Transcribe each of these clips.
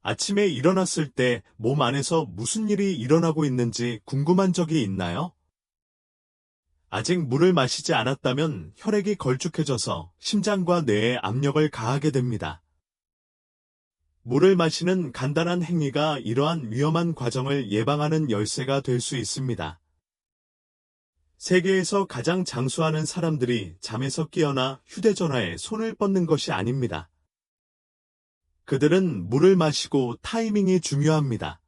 아침에 일어났을 때 몸 안에서 무슨 일이 일어나고 있는지 궁금한 적이 있나요? 아직 물을 마시지 않았다면 혈액이 걸쭉해져서 심장과 뇌에 압력을 가하게 됩니다. 물을 마시는 간단한 행위가 이러한 위험한 과정을 예방하는 열쇠가 될 수 있습니다. 세계에서 가장 장수하는 사람들이 잠에서 깨어나 휴대전화에 손을 뻗는 것이 아닙니다. 그들은 물을 마시고 타이밍이 중요합니다.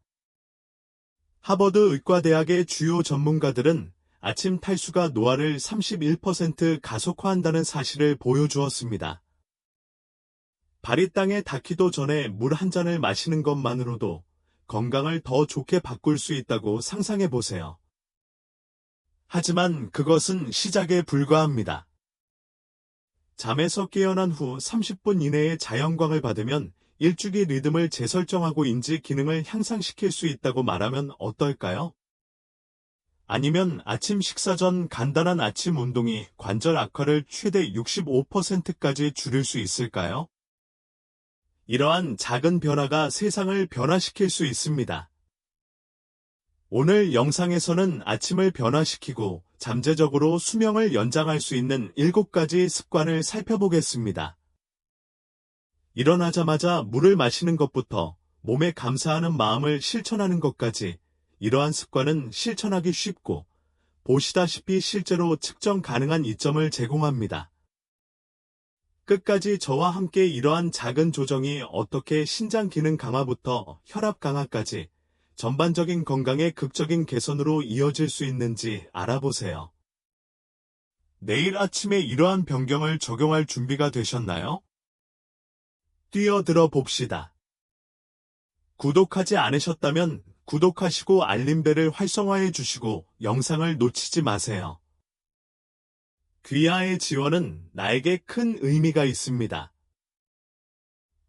하버드 의과대학의 주요 전문가들은 아침 탈수가 노화를 31% 가속화한다는 사실을 보여주었습니다. 발이 땅에 닿기도 전에 물 한 잔을 마시는 것만으로도 건강을 더 좋게 바꿀 수 있다고 상상해 보세요. 하지만 그것은 시작에 불과합니다. 잠에서 깨어난 후 30분 이내에 자연광을 받으면 일주기 리듬을 재설정하고 인지 기능을 향상시킬 수 있다고 말하면 어떨까요? 아니면 아침 식사 전 간단한 아침 운동이 관절 악화를 최대 65%까지 줄일 수 있을까요? 이러한 작은 변화가 세상을 변화시킬 수 있습니다. 오늘 영상에서는 아침을 변화시키고 잠재적으로 수명을 연장할 수 있는 7가지 습관을 살펴보겠습니다. 일어나자마자 물을 마시는 것부터 몸에 감사하는 마음을 실천하는 것까지 이러한 습관은 실천하기 쉽고 보시다시피 실제로 측정 가능한 이점을 제공합니다. 끝까지 저와 함께 이러한 작은 조정이 어떻게 신장 기능 강화부터 혈압 강화까지 전반적인 건강의 극적인 개선으로 이어질 수 있는지 알아보세요. 내일 아침에 이러한 변경을 적용할 준비가 되셨나요? 뛰어들어 봅시다. 구독하지 않으셨다면 구독하시고 알림벨을 활성화해 주시고 영상을 놓치지 마세요. 귀하의 지원은 나에게 큰 의미가 있습니다.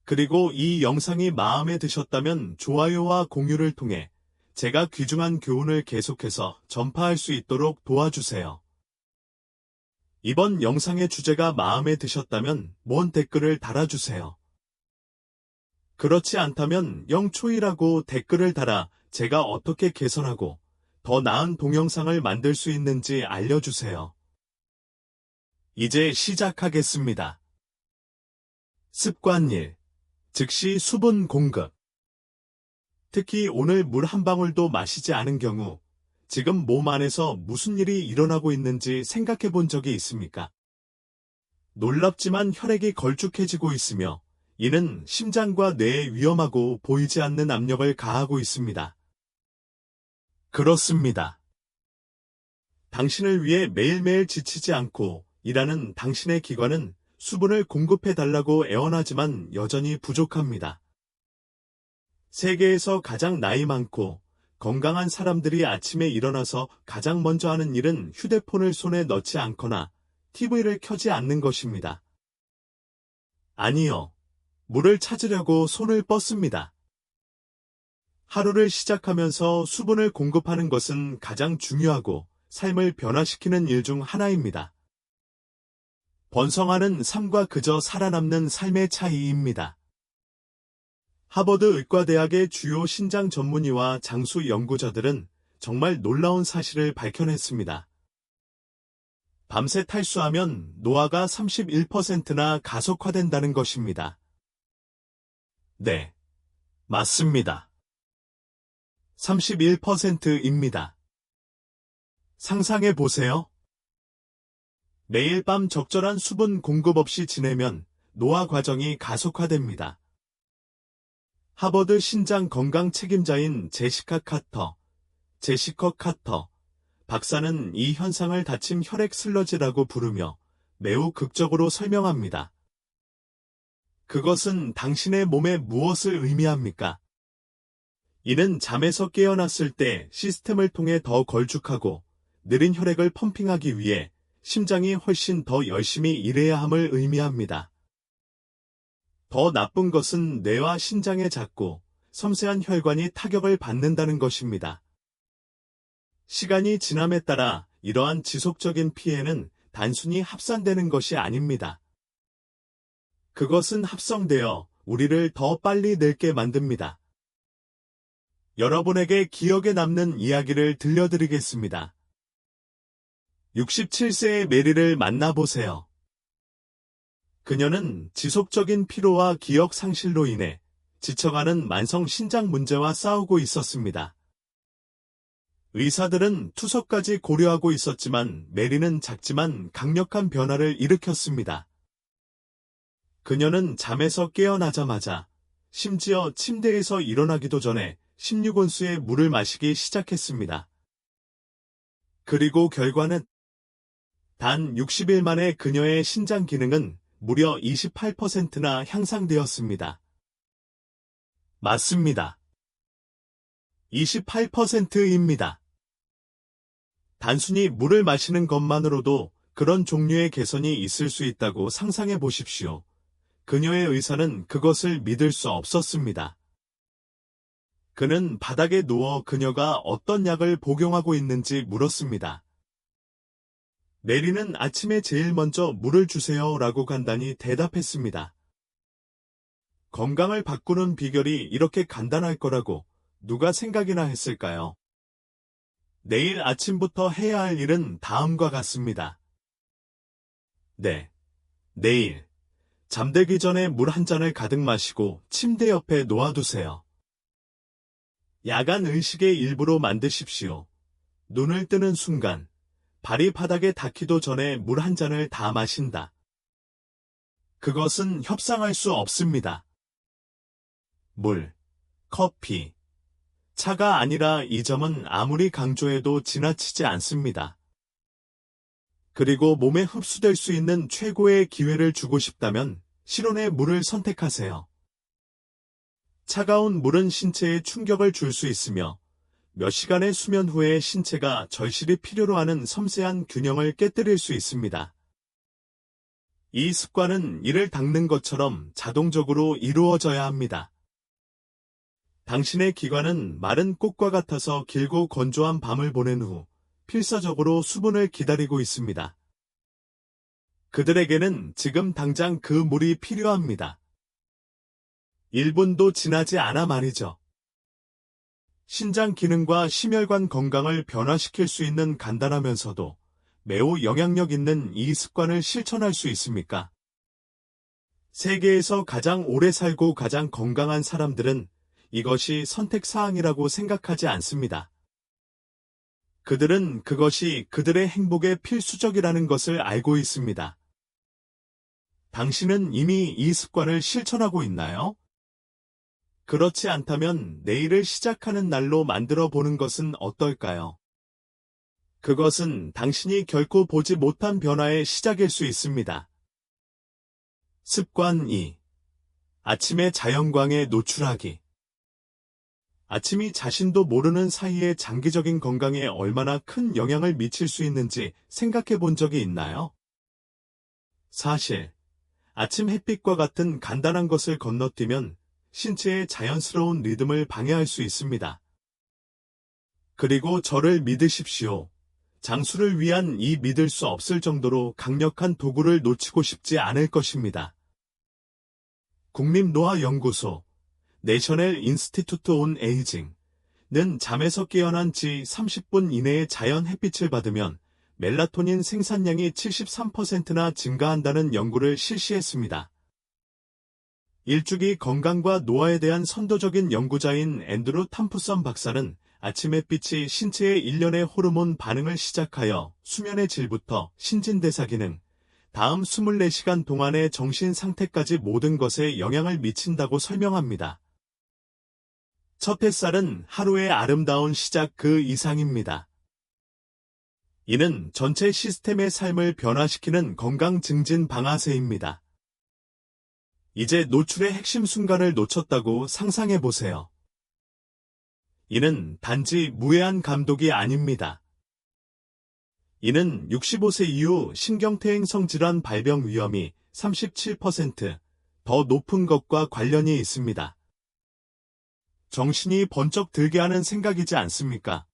그리고 이 영상이 마음에 드셨다면 좋아요와 공유를 통해 제가 귀중한 교훈을 계속해서 전파할 수 있도록 도와주세요. 이번 영상의 주제가 마음에 드셨다면 뭔 댓글을 달아주세요. 그렇지 않다면 영초이라고 댓글을 달아 제가 어떻게 개선하고 더 나은 동영상을 만들 수 있는지 알려주세요. 이제 시작하겠습니다. 습관 1. 즉시 수분 공급. 특히 오늘 물 한 방울도 마시지 않은 경우 지금 몸 안에서 무슨 일이 일어나고 있는지 생각해 본 적이 있습니까? 놀랍지만 혈액이 걸쭉해지고 있으며 이는 심장과 뇌에 위험하고 보이지 않는 압력을 가하고 있습니다. 그렇습니다. 당신을 위해 매일매일 지치지 않고 일하는 당신의 기관은 수분을 공급해달라고 애원하지만 여전히 부족합니다. 세계에서 가장 나이 많고 건강한 사람들이 아침에 일어나서 가장 먼저 하는 일은 휴대폰을 손에 넣지 않거나 TV를 켜지 않는 것입니다. 아니요. 물을 찾으려고 손을 뻗습니다. 하루를 시작하면서 수분을 공급하는 것은 가장 중요하고 삶을 변화시키는 일 중 하나입니다. 번성하는 삶과 그저 살아남는 삶의 차이입니다. 하버드 의과대학의 주요 신장 전문의와 장수 연구자들은 정말 놀라운 사실을 밝혀냈습니다. 밤새 탈수하면 노화가 31%나 가속화된다는 것입니다. 네, 맞습니다. 31%입니다. 상상해 보세요. 매일 밤 적절한 수분 공급 없이 지내면 노화 과정이 가속화됩니다. 하버드 신장 건강 책임자인 제시커 카터 박사는 이 현상을 다침 혈액 슬러지라고 부르며 매우 극적으로 설명합니다. 그것은 당신의 몸에 무엇을 의미합니까? 이는 잠에서 깨어났을 때 시스템을 통해 더 걸쭉하고 느린 혈액을 펌핑하기 위해 심장이 훨씬 더 열심히 일해야 함을 의미합니다. 더 나쁜 것은 뇌와 신장의 작고 섬세한 혈관이 타격을 받는다는 것입니다. 시간이 지남에 따라 이러한 지속적인 피해는 단순히 합산되는 것이 아닙니다. 그것은 합성되어 우리를 더 빨리 늙게 만듭니다. 여러분에게 기억에 남는 이야기를 들려드리겠습니다. 67세의 메리를 만나보세요. 그녀는 지속적인 피로와 기억 상실로 인해 지쳐가는 만성 신장 문제와 싸우고 있었습니다. 의사들은 투석까지 고려하고 있었지만 메리는 작지만 강력한 변화를 일으켰습니다. 그녀는 잠에서 깨어나자마자 심지어 침대에서 일어나기도 전에 16온수의 물을 마시기 시작했습니다. 그리고 결과는 단 60일 만에 그녀의 신장 기능은 무려 28%나 향상되었습니다. 맞습니다. 28%입니다. 단순히 물을 마시는 것만으로도 그런 종류의 개선이 있을 수 있다고 상상해 보십시오. 그녀의 의사는 그것을 믿을 수 없었습니다. 그는 바닥에 누워 그녀가 어떤 약을 복용하고 있는지 물었습니다. 메리는 아침에 제일 먼저 물을 주세요 라고 간단히 대답했습니다. 건강을 바꾸는 비결이 이렇게 간단할 거라고 누가 생각이나 했을까요? 내일 아침부터 해야 할 일은 다음과 같습니다. 네, 내일 잠들기 전에 물 한 잔을 가득 마시고 침대 옆에 놓아두세요. 야간 의식의 일부로 만드십시오. 눈을 뜨는 순간 발이 바닥에 닿기도 전에 물 한 잔을 다 마신다. 그것은 협상할 수 없습니다. 물, 커피, 차가 아니라 이 점은 아무리 강조해도 지나치지 않습니다. 그리고 몸에 흡수될 수 있는 최고의 기회를 주고 싶다면 실온의 물을 선택하세요. 차가운 물은 신체에 충격을 줄 수 있으며 몇 시간의 수면 후에 신체가 절실히 필요로 하는 섬세한 균형을 깨뜨릴 수 있습니다. 이 습관은 이를 닦는 것처럼 자동적으로 이루어져야 합니다. 당신의 기관은 마른 꽃과 같아서 길고 건조한 밤을 보낸 후 필사적으로 수분을 기다리고 있습니다. 그들에게는 지금 당장 그 물이 필요합니다. 1분도 지나지 않아 말이죠. 신장 기능과 심혈관 건강을 변화시킬 수 있는 간단하면서도 매우 영향력 있는 이 습관을 실천할 수 있습니까? 세계에서 가장 오래 살고 가장 건강한 사람들은 이것이 선택사항이라고 생각하지 않습니다. 그들은 그것이 그들의 행복에 필수적이라는 것을 알고 있습니다. 당신은 이미 이 습관을 실천하고 있나요? 그렇지 않다면 내일을 시작하는 날로 만들어 보는 것은 어떨까요? 그것은 당신이 결코 보지 못한 변화의 시작일 수 있습니다. 습관 2. 아침의 자연광에 노출하기. 아침이 자신도 모르는 사이에 장기적인 건강에 얼마나 큰 영향을 미칠 수 있는지 생각해 본 적이 있나요? 사실, 아침 햇빛과 같은 간단한 것을 건너뛰면 신체의 자연스러운 리듬을 방해할 수 있습니다. 그리고 저를 믿으십시오. 장수를 위한 이 믿을 수 없을 정도로 강력한 도구를 놓치고 싶지 않을 것입니다. 국립노화연구소 내셔널 인스티튜트 온 에이징은 잠에서 깨어난 지 30분 이내에 자연 햇빛을 받으면 멜라토닌 생산량이 73%나 증가한다는 연구를 실시했습니다. 일주기 건강과 노화에 대한 선도적인 연구자인 앤드루 탐프선 박사는 아침 햇빛이 신체의 일련의 호르몬 반응을 시작하여 수면의 질부터 신진대사 기능, 다음 24시간 동안의 정신 상태까지 모든 것에 영향을 미친다고 설명합니다. 첫 햇살은 하루의 아름다운 시작 그 이상입니다. 이는 전체 시스템의 삶을 변화시키는 건강 증진 방아쇠입니다. 이제 노출의 핵심 순간을 놓쳤다고 상상해 보세요. 이는 단지 무해한 감독이 아닙니다. 이는 65세 이후 신경퇴행성 질환 발병 위험이 37%더 높은 것과 관련이 있습니다. 정신이 번쩍 들게 하는 생각이지 않습니까?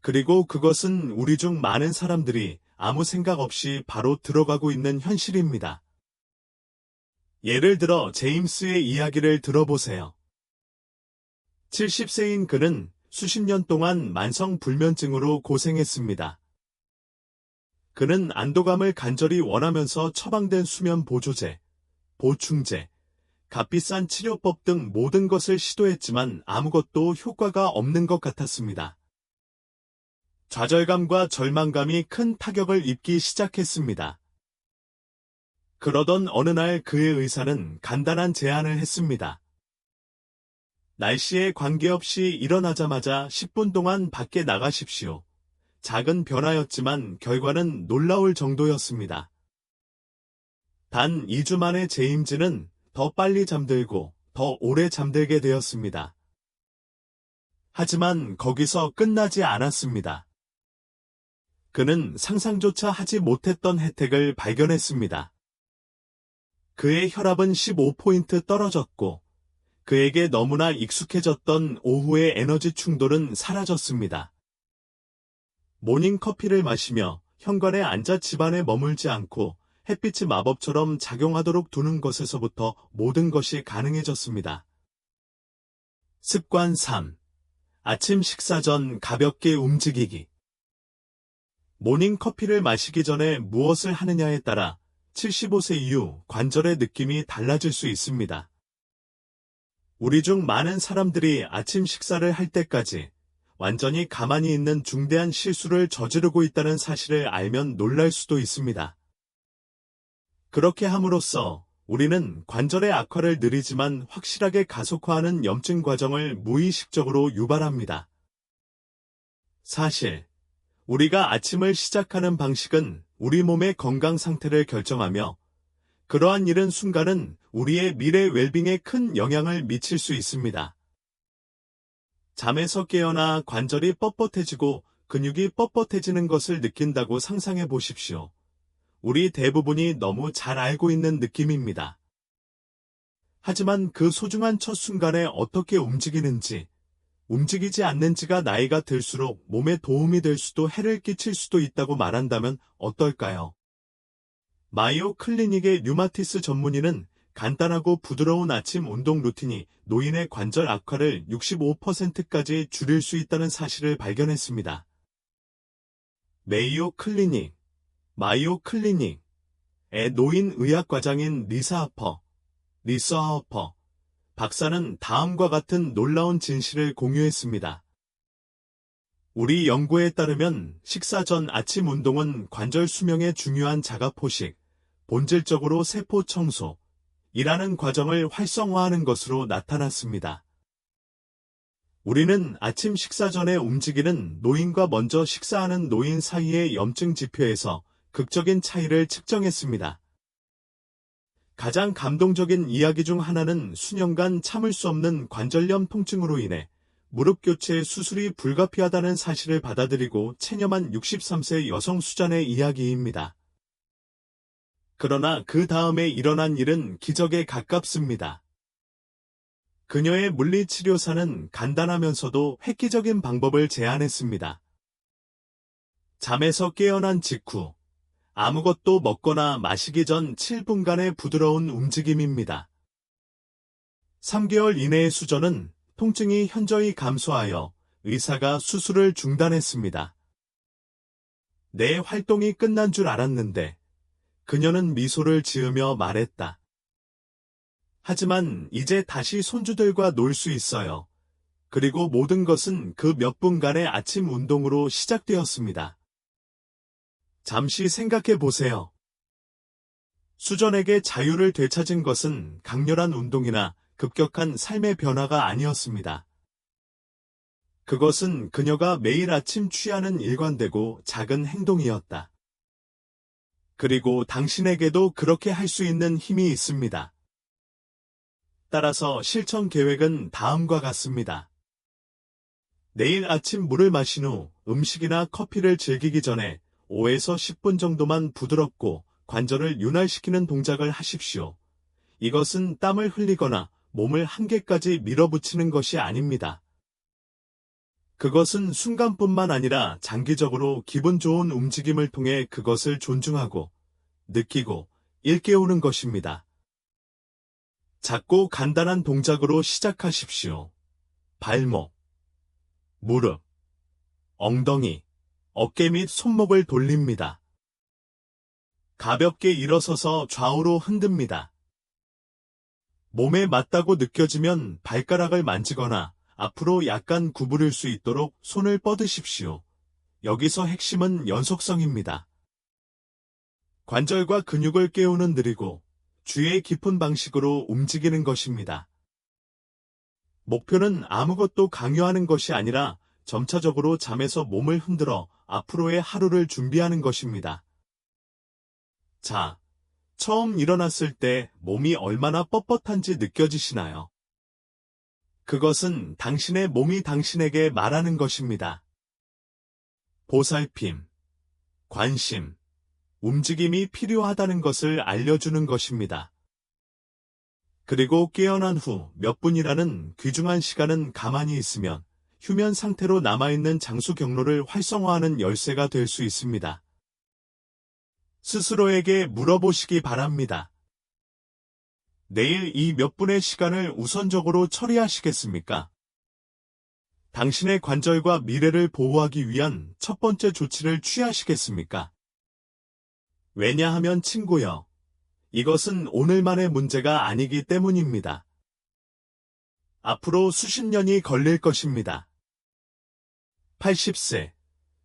그리고 그것은 우리 중 많은 사람들이 아무 생각 없이 바로 들어가고 있는 현실입니다. 예를 들어 제임스의 이야기를 들어보세요. 70세인 그는 수십 년 동안 만성불면증으로 고생했습니다. 그는 안도감을 간절히 원하면서 처방된 수면 보조제, 보충제, 값비싼 치료법 등 모든 것을 시도했지만 아무것도 효과가 없는 것 같았습니다. 좌절감과 절망감이 큰 타격을 입기 시작했습니다. 그러던 어느 날 그의 의사는 간단한 제안을 했습니다. 날씨에 관계없이 일어나자마자 10분 동안 밖에 나가십시오. 작은 변화였지만 결과는 놀라울 정도였습니다. 단 2주 만에 제임즈는 더 빨리 잠들고 더 오래 잠들게 되었습니다. 하지만 거기서 끝나지 않았습니다. 그는 상상조차 하지 못했던 혜택을 발견했습니다. 그의 혈압은 15포인트 떨어졌고 그에게 너무나 익숙해졌던 오후의 에너지 충돌은 사라졌습니다. 모닝커피를 마시며 현관에 앉아 집안에 머물지 않고 햇빛이 마법처럼 작용하도록 두는 것에서부터 모든 것이 가능해졌습니다. 습관 3. 아침 식사 전 가볍게 움직이기. 모닝커피를 마시기 전에 무엇을 하느냐에 따라 75세 이후 관절의 느낌이 달라질 수 있습니다. 우리 중 많은 사람들이 아침 식사를 할 때까지 완전히 가만히 있는 중대한 실수를 저지르고 있다는 사실을 알면 놀랄 수도 있습니다. 그렇게 함으로써 우리는 관절의 악화를 느리지만 확실하게 가속화하는 염증 과정을 무의식적으로 유발합니다. 사실, 우리가 아침을 시작하는 방식은 우리 몸의 건강 상태를 결정하며 그러한 일은 순간은 우리의 미래 웰빙에 큰 영향을 미칠 수 있습니다. 잠에서 깨어나 관절이 뻣뻣해지고 근육이 뻣뻣해지는 것을 느낀다고 상상해 보십시오. 우리 대부분이 너무 잘 알고 있는 느낌입니다. 하지만 그 소중한 첫 순간에 어떻게 움직이는지, 움직이지 않는지가 나이가 들수록 몸에 도움이 될 수도 해를 끼칠 수도 있다고 말한다면 어떨까요? 마이오 클리닉의 류마티스 전문의는 간단하고 부드러운 아침 운동 루틴이 노인의 관절 악화를 65%까지 줄일 수 있다는 사실을 발견했습니다. 메이오 클리닉, 마이오 클리닉의 노인 의학과장인 리사 하퍼 박사는 다음과 같은 놀라운 진실을 공유했습니다. 우리 연구에 따르면 식사 전 아침 운동은 관절 수명의 중요한 자가포식, 본질적으로 세포 청소이라는 과정을 활성화하는 것으로 나타났습니다. 우리는 아침 식사 전에 움직이는 노인과 먼저 식사하는 노인 사이의 염증 지표에서 극적인 차이를 측정했습니다. 가장 감동적인 이야기 중 하나는 수년간 참을 수 없는 관절염 통증으로 인해 무릎 교체 수술이 불가피하다는 사실을 받아들이고 체념한 63세 여성 수잔의 이야기입니다. 그러나 그 다음에 일어난 일은 기적에 가깝습니다. 그녀의 물리치료사는 간단하면서도 획기적인 방법을 제안했습니다. 잠에서 깨어난 직후 아무것도 먹거나 마시기 전 7분간의 부드러운 움직임입니다. 3개월 이내의 수전은 통증이 현저히 감소하여 의사가 수술을 중단했습니다. 내 활동이 끝난 줄 알았는데 그녀는 미소를 지으며 말했다. 하지만 이제 다시 손주들과 놀 수 있어요. 그리고 모든 것은 그 몇 분간의 아침 운동으로 시작되었습니다. 잠시 생각해 보세요. 수전에게 자유를 되찾은 것은 강렬한 운동이나 급격한 삶의 변화가 아니었습니다. 그것은 그녀가 매일 아침 취하는 일관되고 작은 행동이었다. 그리고 당신에게도 그렇게 할 수 있는 힘이 있습니다. 따라서 실천 계획은 다음과 같습니다. 내일 아침 물을 마신 후 음식이나 커피를 즐기기 전에 5에서 10분 정도만 부드럽고 관절을 윤활시키는 동작을 하십시오. 이것은 땀을 흘리거나 몸을 한계까지 밀어붙이는 것이 아닙니다. 그것은 순간뿐만 아니라 장기적으로 기분 좋은 움직임을 통해 그것을 존중하고, 느끼고, 일깨우는 것입니다. 작고 간단한 동작으로 시작하십시오. 발목, 무릎, 엉덩이, 어깨 및 손목을 돌립니다. 가볍게 일어서서 좌우로 흔듭니다. 몸에 맞다고 느껴지면 발가락을 만지거나 앞으로 약간 구부릴 수 있도록 손을 뻗으십시오. 여기서 핵심은 연속성입니다. 관절과 근육을 깨우는 느리고 주의 깊은 방식으로 움직이는 것입니다. 목표는 아무것도 강요하는 것이 아니라 점차적으로 잠에서 몸을 흔들어 앞으로의 하루를 준비하는 것입니다. 자, 처음 일어났을 때 몸이 얼마나 뻣뻣한지 느껴지시나요? 그것은 당신의 몸이 당신에게 말하는 것입니다. 보살핌, 관심, 움직임이 필요하다는 것을 알려주는 것입니다. 그리고 깨어난 후 몇 분이라는 귀중한 시간은 가만히 있으면 휴면 상태로 남아있는 장수 경로를 활성화하는 열쇠가 될 수 있습니다. 스스로에게 물어보시기 바랍니다. 내일 이 몇 분의 시간을 우선적으로 처리하시겠습니까? 당신의 관절과 미래를 보호하기 위한 첫 번째 조치를 취하시겠습니까? 왜냐하면 친구여, 이것은 오늘만의 문제가 아니기 때문입니다. 앞으로 수십 년이 걸릴 것입니다. 80세,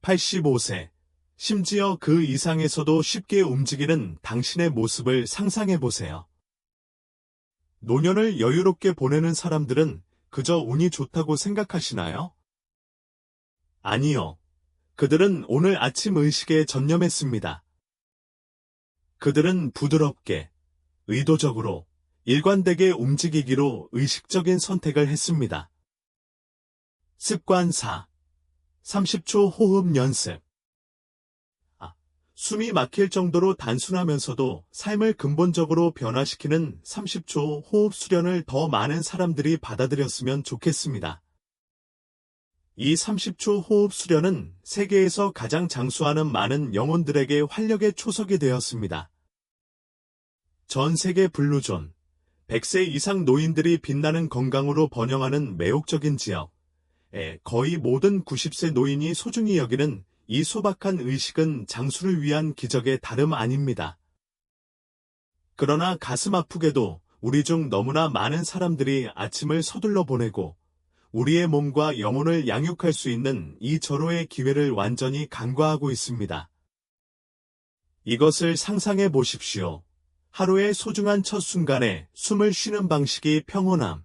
85세, 심지어 그 이상에서도 쉽게 움직이는 당신의 모습을 상상해 보세요. 노년을 여유롭게 보내는 사람들은 그저 운이 좋다고 생각하시나요? 아니요. 그들은 오늘 아침 의식에 전념했습니다. 그들은 부드럽게, 의도적으로, 일관되게 움직이기로 의식적인 선택을 했습니다. 습관 4. 30초 호흡 연습. 숨이 막힐 정도로 단순하면서도 삶을 근본적으로 변화시키는 30초 호흡 수련을 더 많은 사람들이 받아들였으면 좋겠습니다. 이 30초 호흡 수련은 세계에서 가장 장수하는 많은 영혼들에게 활력의 초석이 되었습니다. 전 세계 블루존, 100세 이상 노인들이 빛나는 건강으로 번영하는 매혹적인 지역에 거의 모든 90세 노인이 소중히 여기는 이 소박한 의식은 장수를 위한 기적의 다름 아닙니다. 그러나 가슴 아프게도 우리 중 너무나 많은 사람들이 아침을 서둘러 보내고 우리의 몸과 영혼을 양육할 수 있는 이 절호의 기회를 완전히 간과하고 있습니다. 이것을 상상해 보십시오. 하루의 소중한 첫 순간에 숨을 쉬는 방식이 평온함,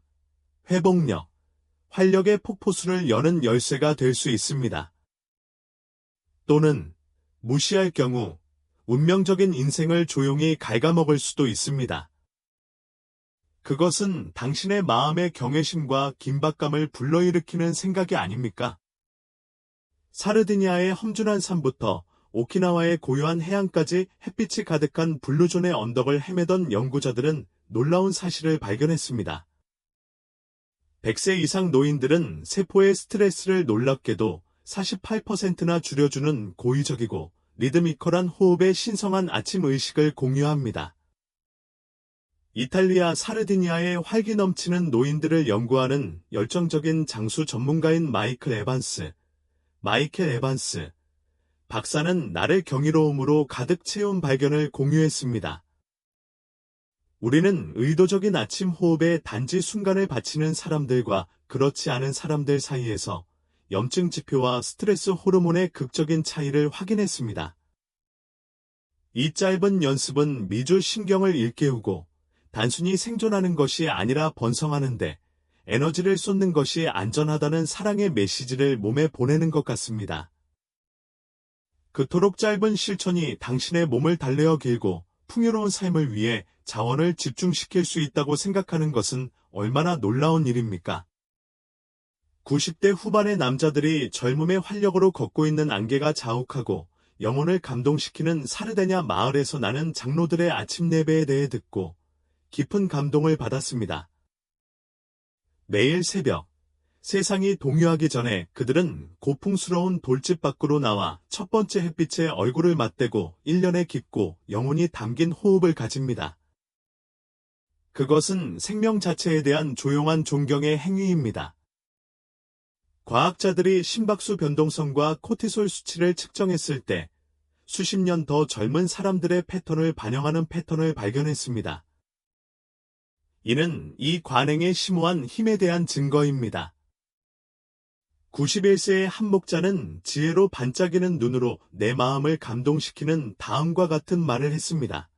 회복력, 활력의 폭포수를 여는 열쇠가 될 수 있습니다. 또는 무시할 경우 운명적인 인생을 조용히 갉아먹을 수도 있습니다. 그것은 당신의 마음의 경외심과 긴박감을 불러일으키는 생각이 아닙니까? 사르디니아의 험준한 산부터 오키나와의 고요한 해안까지 햇빛이 가득한 블루존의 언덕을 헤매던 연구자들은 놀라운 사실을 발견했습니다. 100세 이상 노인들은 세포의 스트레스를 놀랍게도 48%나 줄여주는 고의적이고 리드미컬한 호흡의 신성한 아침 의식을 공유합니다. 이탈리아 사르디니아의 활기 넘치는 노인들을 연구하는 열정적인 장수 전문가인 마이클 에반스 박사는 나를 경이로움으로 가득 채운 발견을 공유했습니다. 우리는 의도적인 아침 호흡에 단지 순간을 바치는 사람들과 그렇지 않은 사람들 사이에서 염증 지표와 스트레스 호르몬의 극적인 차이를 확인했습니다. 이 짧은 연습은 미주 신경을 일깨우고 단순히 생존하는 것이 아니라 번성하는데 에너지를 쏟는 것이 안전하다는 사랑의 메시지를 몸에 보내는 것 같습니다. 그토록 짧은 실천이 당신의 몸을 달래어 길고 풍요로운 삶을 위해 자원을 집중시킬 수 있다고 생각하는 것은 얼마나 놀라운 일입니까? 90대 후반의 남자들이 젊음의 활력으로 걷고 있는 안개가 자욱하고 영혼을 감동시키는 사르데냐 마을에서 나는 장로들의 아침 예배에 대해 듣고 깊은 감동을 받았습니다. 매일 새벽, 세상이 동요하기 전에 그들은 고풍스러운 돌집 밖으로 나와 첫 번째 햇빛에 얼굴을 맞대고 1년의 깊고 영혼이 담긴 호흡을 가집니다. 그것은 생명 자체에 대한 조용한 존경의 행위입니다. 과학자들이 심박수 변동성과 코티솔 수치를 측정했을 때 수십 년 더 젊은 사람들의 패턴을 반영하는 패턴을 발견했습니다. 이는 이 관행의 심오한 힘에 대한 증거입니다. 91세의 한 목자는 지혜로 반짝이는 눈으로 내 마음을 감동시키는 다음과 같은 말을 했습니다.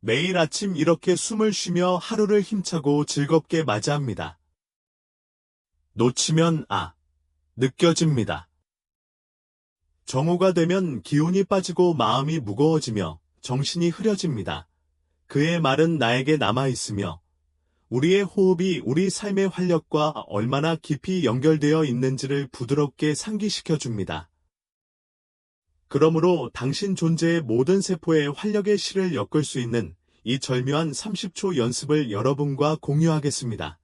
매일 아침 이렇게 숨을 쉬며 하루를 힘차고 즐겁게 맞이합니다. 놓치면 느껴집니다. 정오가 되면 기운이 빠지고 마음이 무거워지며 정신이 흐려집니다. 그의 말은 나에게 남아있으며 우리의 호흡이 우리 삶의 활력과 얼마나 깊이 연결되어 있는지를 부드럽게 상기시켜 줍니다. 그러므로 당신 존재의 모든 세포의 활력의 실을 엮을 수 있는 이 절묘한 30초 연습을 여러분과 공유하겠습니다.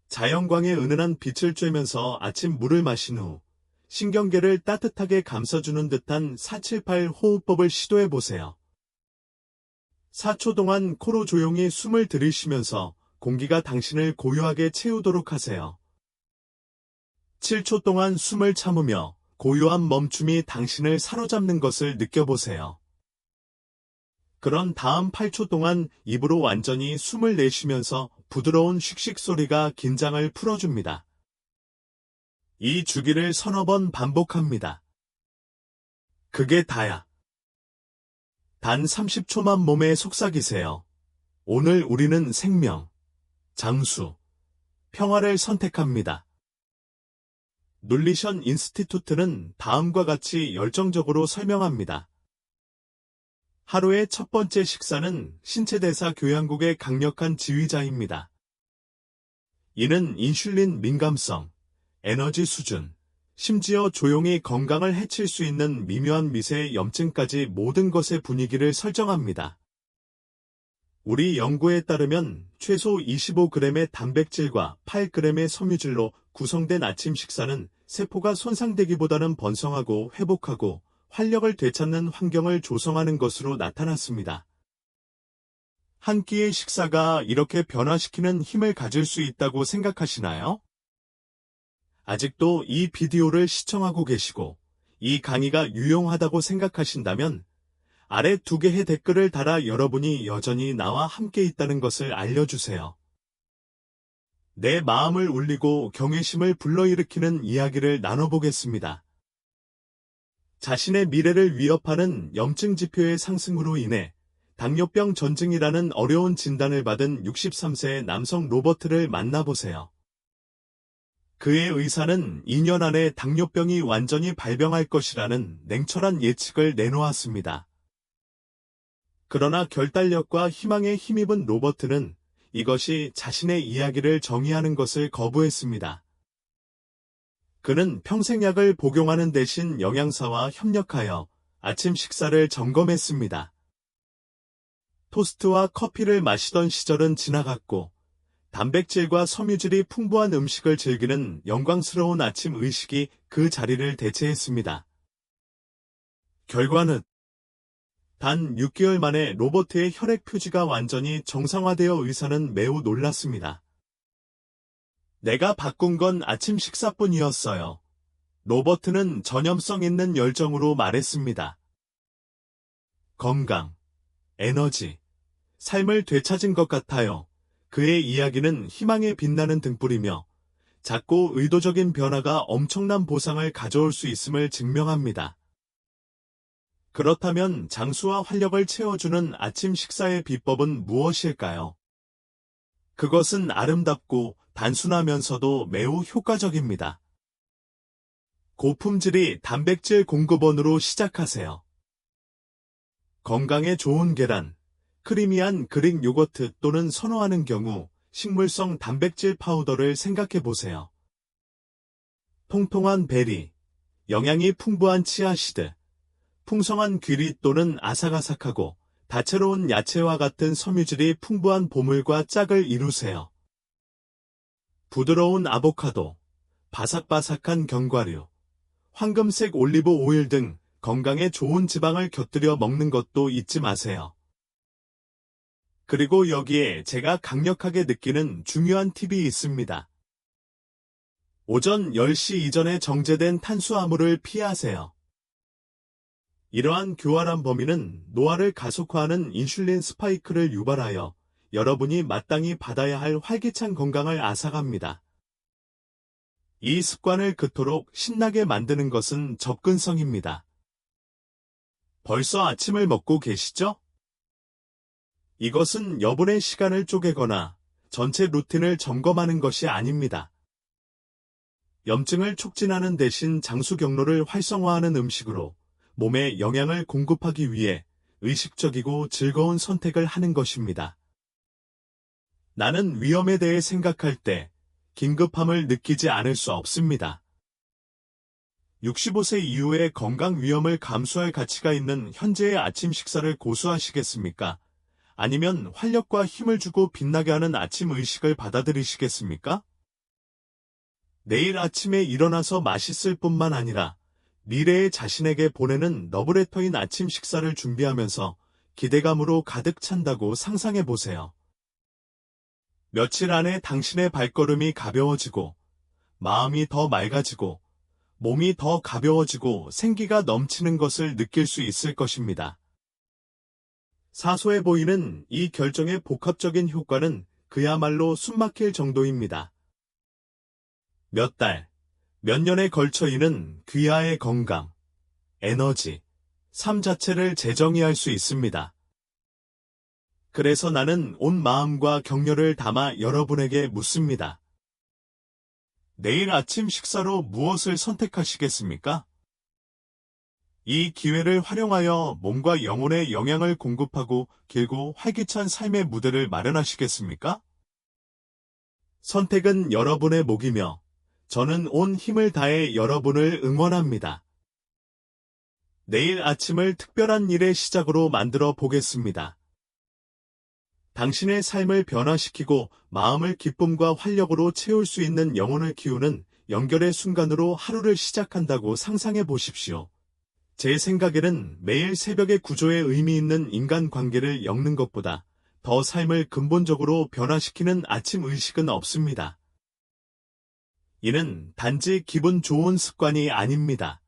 자연광의 은은한 빛을 쬐면서 아침 물을 마신 후 신경계를 따뜻하게 감싸주는 듯한 478 호흡법을 시도해보세요. 4초 동안 코로 조용히 숨을 들이쉬면서 공기가 당신을 고요하게 채우도록 하세요. 7초 동안 숨을 참으며 고요한 멈춤이 당신을 사로잡는 것을 느껴보세요. 그런 다음 8초 동안 입으로 완전히 숨을 내쉬면서 부드러운 슉슉 소리가 긴장을 풀어줍니다. 이 주기를 서너 번 반복합니다. 그게 다야. 단 30초만 몸에 속삭이세요. 오늘 우리는 생명, 장수, 평화를 선택합니다. 눌리션 인스티투트는 다음과 같이 열정적으로 설명합니다. 하루의 첫 번째 식사는 신체대사 교양국의 강력한 지휘자입니다. 이는 인슐린 민감성, 에너지 수준, 심지어 조용히 건강을 해칠 수 있는 미묘한 미세의 염증까지 모든 것의 분위기를 설정합니다. 우리 연구에 따르면 최소 25g의 단백질과 8g의 섬유질로 구성된 아침 식사는 세포가 손상되기보다는 번성하고 회복하고 활력을 되찾는 환경을 조성하는 것으로 나타났습니다. 한 끼의 식사가 이렇게 변화시키는 힘을 가질 수 있다고 생각하시나요? 아직도 이 비디오를 시청하고 계시고 이 강의가 유용하다고 생각하신다면 아래 2개의 댓글을 달아 여러분이 여전히 나와 함께 있다는 것을 알려주세요. 내 마음을 울리고 경외심을 불러일으키는 이야기를 나눠보겠습니다. 자신의 미래를 위협하는 염증 지표의 상승으로 인해 당뇨병 전증이라는 어려운 진단을 받은 63세의 남성 로버트를 만나보세요. 그의 의사는 2년 안에 당뇨병이 완전히 발병할 것이라는 냉철한 예측을 내놓았습니다. 그러나 결단력과 희망에 힘입은 로버트는 이것이 자신의 이야기를 정의하는 것을 거부했습니다. 그는 평생약을 복용하는 대신 영양사와 협력하여 아침 식사를 점검했습니다. 토스트와 커피를 마시던 시절은 지나갔고 단백질과 섬유질이 풍부한 음식을 즐기는 영광스러운 아침 의식이 그 자리를 대체했습니다. 결과는 단 6개월 만에 로버트의 혈액 표지가 완전히 정상화되어 의사는 매우 놀랐습니다. 내가 바꾼 건 아침 식사뿐이었어요. 로버트는 전염성 있는 열정으로 말했습니다. 건강, 에너지, 삶을 되찾은 것 같아요. 그의 이야기는 희망에 빛나는 등불이며 작고 의도적인 변화가 엄청난 보상을 가져올 수 있음을 증명합니다. 그렇다면 장수와 활력을 채워주는 아침 식사의 비법은 무엇일까요? 그것은 아름답고 단순하면서도 매우 효과적입니다. 고품질이 단백질 공급원으로 시작하세요. 건강에 좋은 계란, 크리미한 그릭 요거트 또는 선호하는 경우 식물성 단백질 파우더를 생각해 보세요. 통통한 베리, 영양이 풍부한 치아시드, 풍성한 귀리 또는 아삭아삭하고 다채로운 야채와 같은 섬유질이 풍부한 보물과 짝을 이루세요. 부드러운 아보카도, 바삭바삭한 견과류, 황금색 올리브 오일 등 건강에 좋은 지방을 곁들여 먹는 것도 잊지 마세요. 그리고 여기에 제가 강력하게 느끼는 중요한 팁이 있습니다. 오전 10시 이전에 정제된 탄수화물을 피하세요. 이러한 교활한 범위는 노화를 가속화하는 인슐린 스파이크를 유발하여 여러분이 마땅히 받아야 할 활기찬 건강을 앗아갑니다. 이 습관을 그토록 신나게 만드는 것은 접근성입니다. 벌써 아침을 먹고 계시죠? 이것은 여분의 시간을 쪼개거나 전체 루틴을 점검하는 것이 아닙니다. 염증을 촉진하는 대신 장수 경로를 활성화하는 음식으로 몸에 영양을 공급하기 위해 의식적이고 즐거운 선택을 하는 것입니다. 나는 위험에 대해 생각할 때 긴급함을 느끼지 않을 수 없습니다. 65세 이후에 건강 위험을 감수할 가치가 있는 현재의 아침 식사를 고수하시겠습니까? 아니면 활력과 힘을 주고 빛나게 하는 아침 의식을 받아들이시겠습니까? 내일 아침에 일어나서 맛있을 뿐만 아니라 미래의 자신에게 보내는 러브레터인 아침 식사를 준비하면서 기대감으로 가득 찬다고 상상해 보세요. 며칠 안에 당신의 발걸음이 가벼워지고, 마음이 더 맑아지고, 몸이 더 가벼워지고 생기가 넘치는 것을 느낄 수 있을 것입니다. 사소해 보이는 이 결정의 복합적인 효과는 그야말로 숨막힐 정도입니다. 몇 달, 몇 년에 걸쳐 이는 귀하의 건강, 에너지, 삶 자체를 재정의할 수 있습니다. 그래서 나는 온 마음과 격려를 담아 여러분에게 묻습니다. 내일 아침 식사로 무엇을 선택하시겠습니까? 이 기회를 활용하여 몸과 영혼에 영양을 공급하고 길고 활기찬 삶의 무대를 마련하시겠습니까? 선택은 여러분의 몫이며 저는 온 힘을 다해 여러분을 응원합니다. 내일 아침을 특별한 일의 시작으로 만들어 보겠습니다. 당신의 삶을 변화시키고 마음을 기쁨과 활력으로 채울 수 있는 영혼을 키우는 연결의 순간으로 하루를 시작한다고 상상해 보십시오. 제 생각에는 매일 새벽의 구조에 의미 있는 인간관계를 엮는 것보다 더 삶을 근본적으로 변화시키는 아침 의식은 없습니다. 이는 단지 기분 좋은 습관이 아닙니다.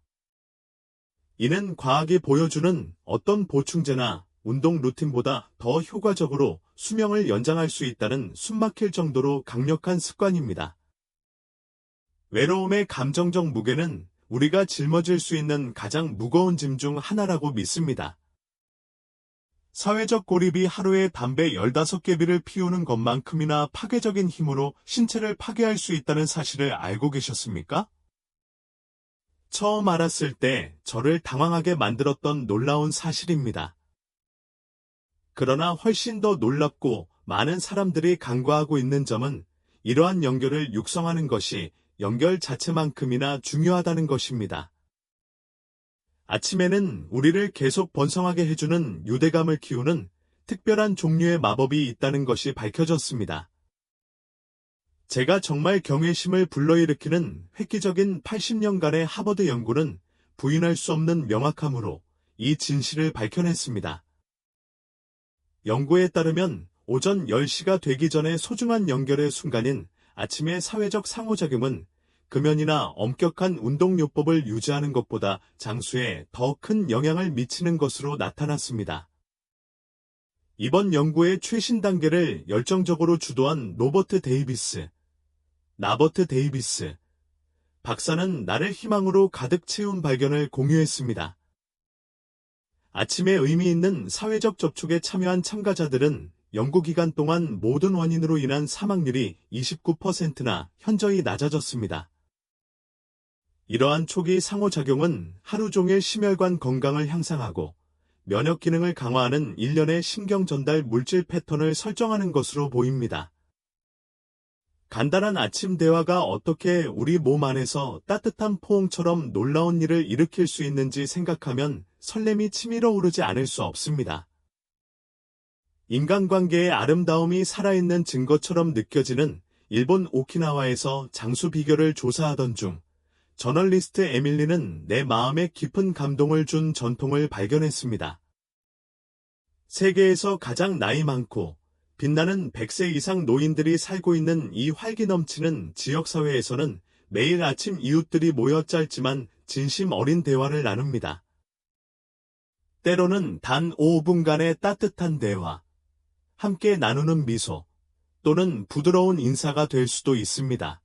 이는 과학이 보여주는 어떤 보충제나 운동 루틴보다 더 효과적으로 수명을 연장할 수 있다는 숨막힐 정도로 강력한 습관입니다. 외로움의 감정적 무게는 우리가 짊어질 수 있는 가장 무거운 짐 중 하나라고 믿습니다. 사회적 고립이 하루에 담배 15개비를 피우는 것만큼이나 파괴적인 힘으로 신체를 파괴할 수 있다는 사실을 알고 계셨습니까? 처음 알았을 때 저를 당황하게 만들었던 놀라운 사실입니다. 그러나 훨씬 더 놀랍고 많은 사람들이 간과하고 있는 점은 이러한 연결을 육성하는 것이 연결 자체만큼이나 중요하다는 것입니다. 아침에는 우리를 계속 번성하게 해주는 유대감을 키우는 특별한 종류의 마법이 있다는 것이 밝혀졌습니다. 제가 정말 경외심을 불러일으키는 획기적인 80년간의 하버드 연구는 부인할 수 없는 명확함으로 이 진실을 밝혀냈습니다. 연구에 따르면 오전 10시가 되기 전에 소중한 연결의 순간인 아침의 사회적 상호작용은 금연이나 엄격한 운동요법을 유지하는 것보다 장수에 더 큰 영향을 미치는 것으로 나타났습니다. 이번 연구의 최신 단계를 열정적으로 주도한 로버트 데이비스, 나버트 데이비스 박사는 나를 희망으로 가득 채운 발견을 공유했습니다. 아침에 의미 있는 사회적 접촉에 참여한 참가자들은 연구기간 동안 모든 원인으로 인한 사망률이 29%나 현저히 낮아졌습니다. 이러한 초기 상호작용은 하루 종일 심혈관 건강을 향상하고 면역 기능을 강화하는 일련의 신경 전달 물질 패턴을 설정하는 것으로 보입니다. 간단한 아침 대화가 어떻게 우리 몸 안에서 따뜻한 포옹처럼 놀라운 일을 일으킬 수 있는지 생각하면 설렘이 치밀어 오르지 않을 수 없습니다. 인간관계의 아름다움이 살아있는 증거처럼 느껴지는 일본 오키나와에서 장수 비결을 조사하던 중 저널리스트 에밀리는 내 마음에 깊은 감동을 준 전통을 발견했습니다. 세계에서 가장 나이 많고 빛나는 100세 이상 노인들이 살고 있는 이 활기 넘치는 지역사회에서는 매일 아침 이웃들이 모여 짧지만 진심 어린 대화를 나눕니다. 때로는 단 5분간의 따뜻한 대화, 함께 나누는 미소, 또는 부드러운 인사가 될 수도 있습니다.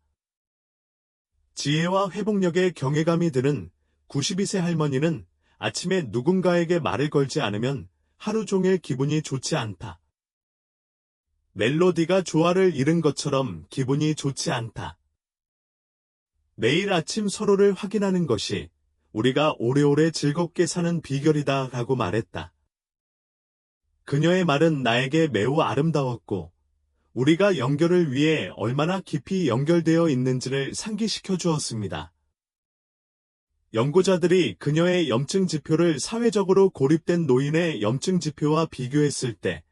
지혜와 회복력에 경외감이 드는 92세 할머니는 아침에 누군가에게 말을 걸지 않으면 하루 종일 기분이 좋지 않다. 멜로디가 조화를 잃은 것처럼 기분이 좋지 않다. 매일 아침 서로를 확인하는 것이 우리가 오래오래 즐겁게 사는 비결이다 라고 말했다. 그녀의 말은 나에게 매우 아름다웠고 우리가 연결을 위해 얼마나 깊이 연결되어 있는지를 상기시켜 주었습니다. 연구자들이 그녀의 염증 지표를 사회적으로 고립된 노인의 염증 지표와 비교했을 때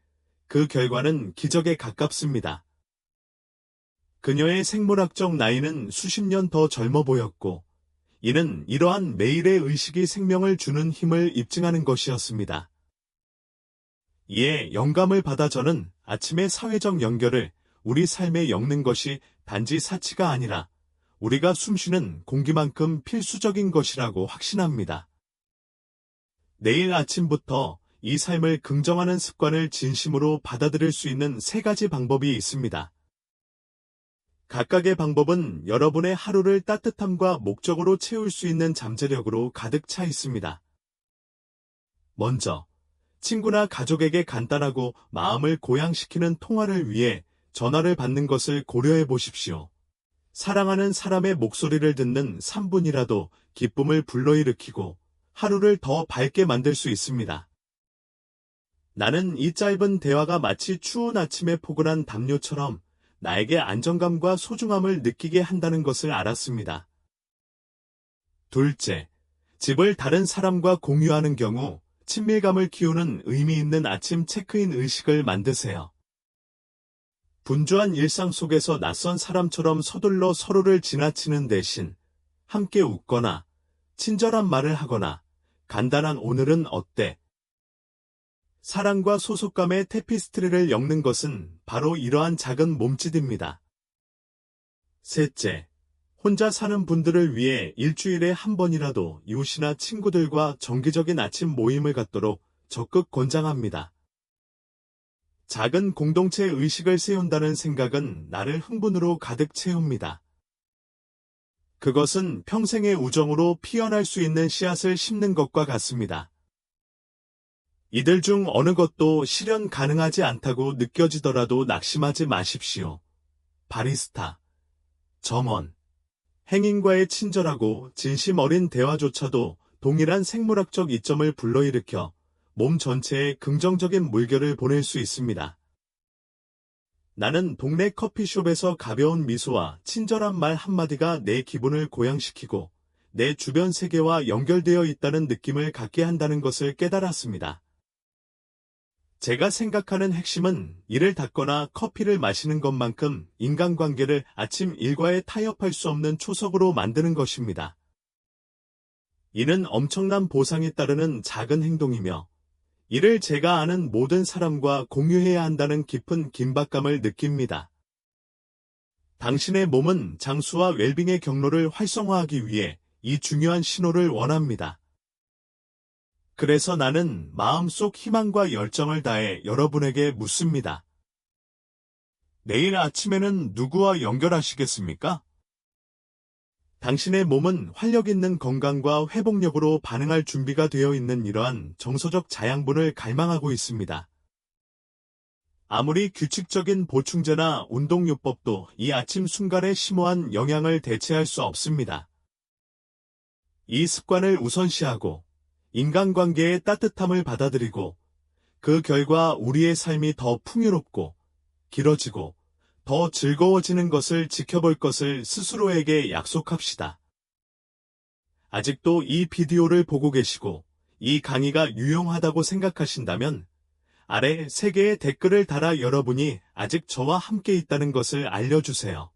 그 결과는 기적에 가깝습니다. 그녀의 생물학적 나이는 수십 년 더 젊어 보였고 이는 이러한 매일의 의식이 생명을 주는 힘을 입증하는 것이었습니다. 이에 영감을 받아 저는 아침의 사회적 연결을 우리 삶에 엮는 것이 단지 사치가 아니라 우리가 숨쉬는 공기만큼 필수적인 것이라고 확신합니다. 내일 아침부터 이 삶을 긍정하는 습관을 진심으로 받아들일 수 있는 3가지 방법이 있습니다. 각각의 방법은 여러분의 하루를 따뜻함과 목적으로 채울 수 있는 잠재력으로 가득 차 있습니다. 먼저, 친구나 가족에게 간단하고 마음을 고양시키는 통화를 위해 전화를 받는 것을 고려해 보십시오. 사랑하는 사람의 목소리를 듣는 3분이라도 기쁨을 불러일으키고 하루를 더 밝게 만들 수 있습니다. 나는 이 짧은 대화가 마치 추운 아침의 포근한 담요처럼 나에게 안정감과 소중함을 느끼게 한다는 것을 알았습니다. 둘째, 집을 다른 사람과 공유하는 경우 친밀감을 키우는 의미 있는 아침 체크인 의식을 만드세요. 분주한 일상 속에서 낯선 사람처럼 서둘러 서로를 지나치는 대신 함께 웃거나 친절한 말을 하거나 간단한 오늘은 어때? 사랑과 소속감의 테피스트리를 엮는 것은 바로 이러한 작은 몸짓입니다. 셋째, 혼자 사는 분들을 위해 일주일에 한 번이라도 이웃이나 친구들과 정기적인 아침 모임을 갖도록 적극 권장합니다. 작은 공동체 의식을 세운다는 생각은 나를 흥분으로 가득 채웁니다. 그것은 평생의 우정으로 피어날 수 있는 씨앗을 심는 것과 같습니다. 이들 중 어느 것도 실현 가능하지 않다고 느껴지더라도 낙심하지 마십시오. 바리스타, 점원, 행인과의 친절하고 진심 어린 대화조차도 동일한 생물학적 이점을 불러일으켜 몸 전체에 긍정적인 물결을 보낼 수 있습니다. 나는 동네 커피숍에서 가벼운 미소와 친절한 말 한마디가 내 기분을 고양시키고 내 주변 세계와 연결되어 있다는 느낌을 갖게 한다는 것을 깨달았습니다. 제가 생각하는 핵심은 이를 닦거나 커피를 마시는 것만큼 인간관계를 아침 일과에 타협할 수 없는 초석으로 만드는 것입니다. 이는 엄청난 보상이 따르는 작은 행동이며 이를 제가 아는 모든 사람과 공유해야 한다는 깊은 긴박감을 느낍니다. 당신의 몸은 장수와 웰빙의 경로를 활성화하기 위해 이 중요한 신호를 원합니다. 그래서 나는 마음속 희망과 열정을 다해 여러분에게 묻습니다. 내일 아침에는 누구와 연결하시겠습니까? 당신의 몸은 활력 있는 건강과 회복력으로 반응할 준비가 되어 있는 이러한 정서적 자양분을 갈망하고 있습니다. 아무리 규칙적인 보충제나 운동요법도 이 아침 순간의 심오한 영향을 대체할 수 없습니다. 이 습관을 우선시하고 인간관계의 따뜻함을 받아들이고 그 결과 우리의 삶이 더 풍요롭고 길어지고 더 즐거워지는 것을 지켜볼 것을 스스로에게 약속합시다. 아직도 이 비디오를 보고 계시고 이 강의가 유용하다고 생각하신다면 아래 3개의 댓글을 달아 여러분이 아직 저와 함께 있다는 것을 알려주세요.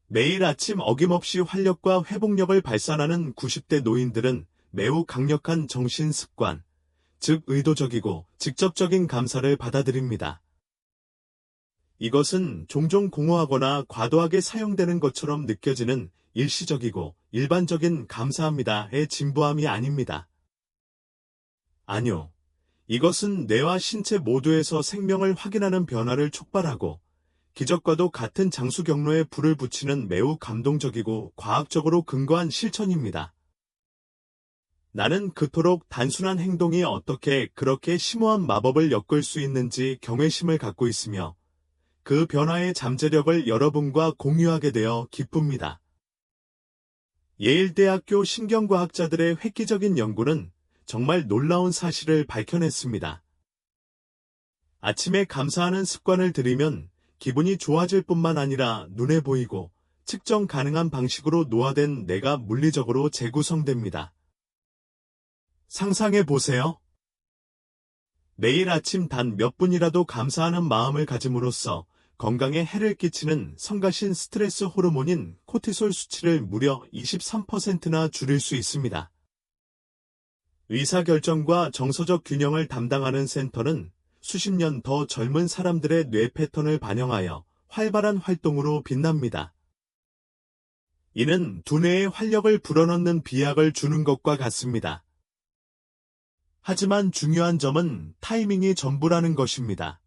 매일 아침 어김없이 활력과 회복력을 발산하는 90대 노인들은 매우 강력한 정신 습관, 즉 의도적이고 직접적인 감사를 받아들입니다. 이것은 종종 공허하거나 과도하게 사용되는 것처럼 느껴지는 일시적이고 일반적인 감사합니다의 진부함이 아닙니다. 아니요. 이것은 뇌와 신체 모두에서 생명을 확인하는 변화를 촉발하고 기적과도 같은 장수 경로에 불을 붙이는 매우 감동적이고 과학적으로 근거한 실천입니다. 나는 그토록 단순한 행동이 어떻게 그렇게 심오한 마법을 엮을 수 있는지 경외심을 갖고 있으며 그 변화의 잠재력을 여러분과 공유하게 되어 기쁩니다. 예일대학교 신경과학자들의 획기적인 연구는 정말 놀라운 사실을 밝혀냈습니다. 아침에 감사하는 습관을 들이면 기분이 좋아질 뿐만 아니라 눈에 보이고 측정 가능한 방식으로 노화된 뇌가 물리적으로 재구성됩니다. 상상해 보세요. 매일 아침 단 몇 분이라도 감사하는 마음을 가짐으로써 건강에 해를 끼치는 성가신 스트레스 호르몬인 코티솔 수치를 무려 23%나 줄일 수 있습니다. 의사결정과 정서적 균형을 담당하는 센터는 수십 년 더 젊은 사람들의 뇌 패턴을 반영하여 활발한 활동으로 빛납니다. 이는 두뇌에 활력을 불어넣는 비약을 주는 것과 같습니다. 하지만 중요한 점은 타이밍이 전부라는 것입니다.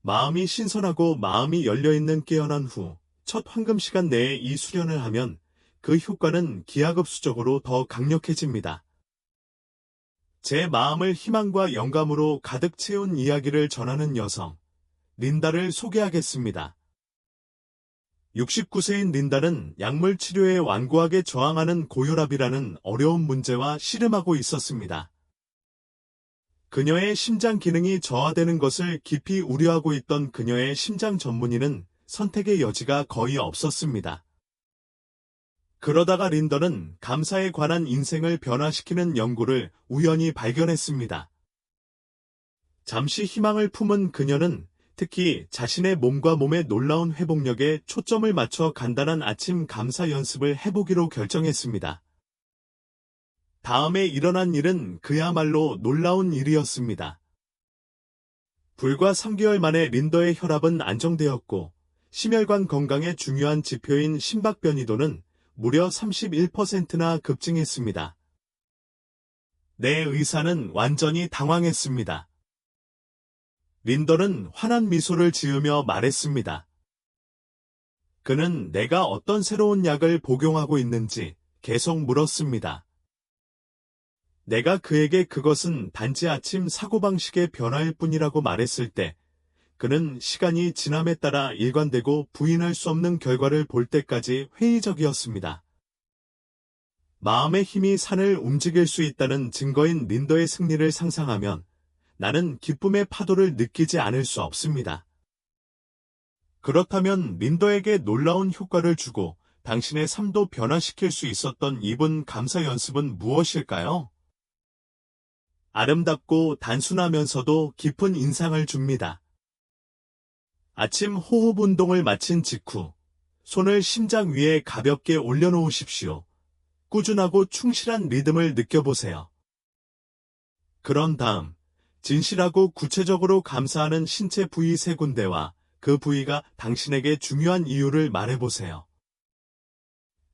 마음이 신선하고 마음이 열려있는 깨어난 후 첫 황금 시간 내에 이 수련을 하면 그 효과는 기하급수적으로 더 강력해집니다. 제 마음을 희망과 영감으로 가득 채운 이야기를 전하는 여성, 린다를 소개하겠습니다. 69세인 린다는 약물 치료에 완고하게 저항하는 고혈압이라는 어려운 문제와 씨름하고 있었습니다. 그녀의 심장 기능이 저하되는 것을 깊이 우려하고 있던 그녀의 심장 전문의는 선택의 여지가 거의 없었습니다. 그러다가 린더는 감사에 관한 인생을 변화시키는 연구를 우연히 발견했습니다. 잠시 희망을 품은 그녀는 특히 자신의 몸과 몸의 놀라운 회복력에 초점을 맞춰 간단한 아침 감사 연습을 해보기로 결정했습니다. 다음에 일어난 일은 그야말로 놀라운 일이었습니다. 불과 3개월 만에 린더의 혈압은 안정되었고 심혈관 건강의 중요한 지표인 심박변이도는 무려 31%나 급증했습니다. 내 의사는 완전히 당황했습니다. 린더는 환한 미소를 지으며 말했습니다. 그는 내가 어떤 새로운 약을 복용하고 있는지 계속 물었습니다. 내가 그에게 그것은 단지 아침 사고방식의 변화일 뿐이라고 말했을 때 그는 시간이 지남에 따라 일관되고 부인할 수 없는 결과를 볼 때까지 회의적이었습니다. 마음의 힘이 산을 움직일 수 있다는 증거인 린더의 승리를 상상하면 나는 기쁨의 파도를 느끼지 않을 수 없습니다. 그렇다면 린더에게 놀라운 효과를 주고 당신의 삶도 변화시킬 수 있었던 이분 감사 연습은 무엇일까요? 아름답고 단순하면서도 깊은 인상을 줍니다. 아침 호흡 운동을 마친 직후 손을 심장 위에 가볍게 올려놓으십시오. 꾸준하고 충실한 리듬을 느껴보세요. 그런 다음 진실하고 구체적으로 감사하는 신체 부위 3군데와 그 부위가 당신에게 중요한 이유를 말해보세요.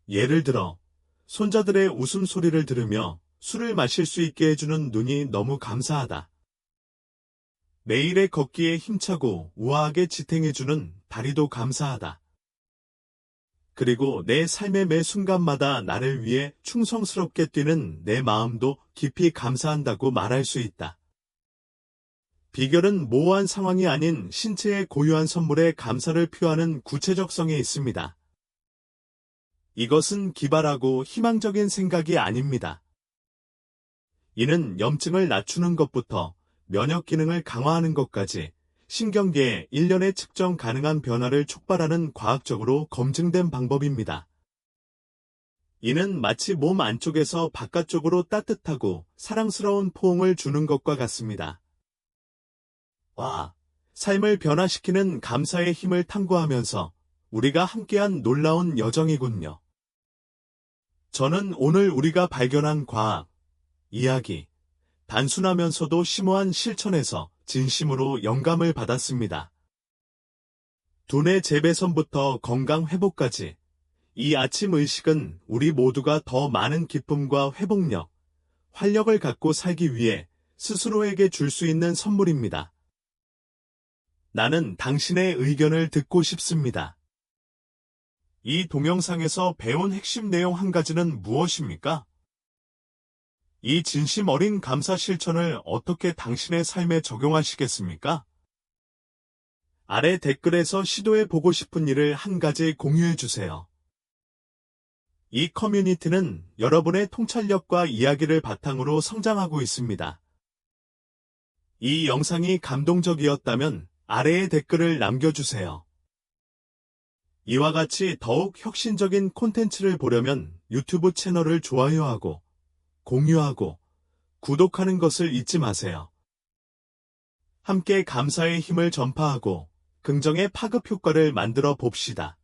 예를 들어 손자들의 웃음소리를 들으며 술을 마실 수 있게 해주는 눈이 너무 감사하다. 매일의 걷기에 힘차고 우아하게 지탱해주는 다리도 감사하다. 그리고 내 삶의 매 순간마다 나를 위해 충성스럽게 뛰는 내 마음도 깊이 감사한다고 말할 수 있다. 비결은 모호한 상황이 아닌 신체의 고유한 선물에 감사를 표하는 구체적성에 있습니다. 이것은 기발하고 희망적인 생각이 아닙니다. 이는 염증을 낮추는 것부터 면역 기능을 강화하는 것까지 신경계에 일련의 측정 가능한 변화를 촉발하는 과학적으로 검증된 방법입니다. 이는 마치 몸 안쪽에서 바깥쪽으로 따뜻하고 사랑스러운 포옹을 주는 것과 같습니다. 와, 삶을 변화시키는 감사의 힘을 탐구하면서 우리가 함께한 놀라운 여정이군요. 저는 오늘 우리가 발견한 과학, 이야기, 단순하면서도 심오한 실천에서 진심으로 영감을 받았습니다. 두뇌 재배선부터 건강 회복까지 이 아침 의식은 우리 모두가 더 많은 기쁨과 회복력, 활력을 갖고 살기 위해 스스로에게 줄 수 있는 선물입니다. 나는 당신의 의견을 듣고 싶습니다. 이 동영상에서 배운 핵심 내용 한 가지는 무엇입니까? 이 진심 어린 감사 실천을 어떻게 당신의 삶에 적용하시겠습니까? 아래 댓글에서 시도해 보고 싶은 일을 한 가지 공유해 주세요. 이 커뮤니티는 여러분의 통찰력과 이야기를 바탕으로 성장하고 있습니다. 이 영상이 감동적이었다면 아래에 댓글을 남겨주세요. 이와 같이 더욱 혁신적인 콘텐츠를 보려면 유튜브 채널을 좋아요하고 공유하고 구독하는 것을 잊지 마세요. 함께 감사의 힘을 전파하고 긍정의 파급 효과를 만들어 봅시다.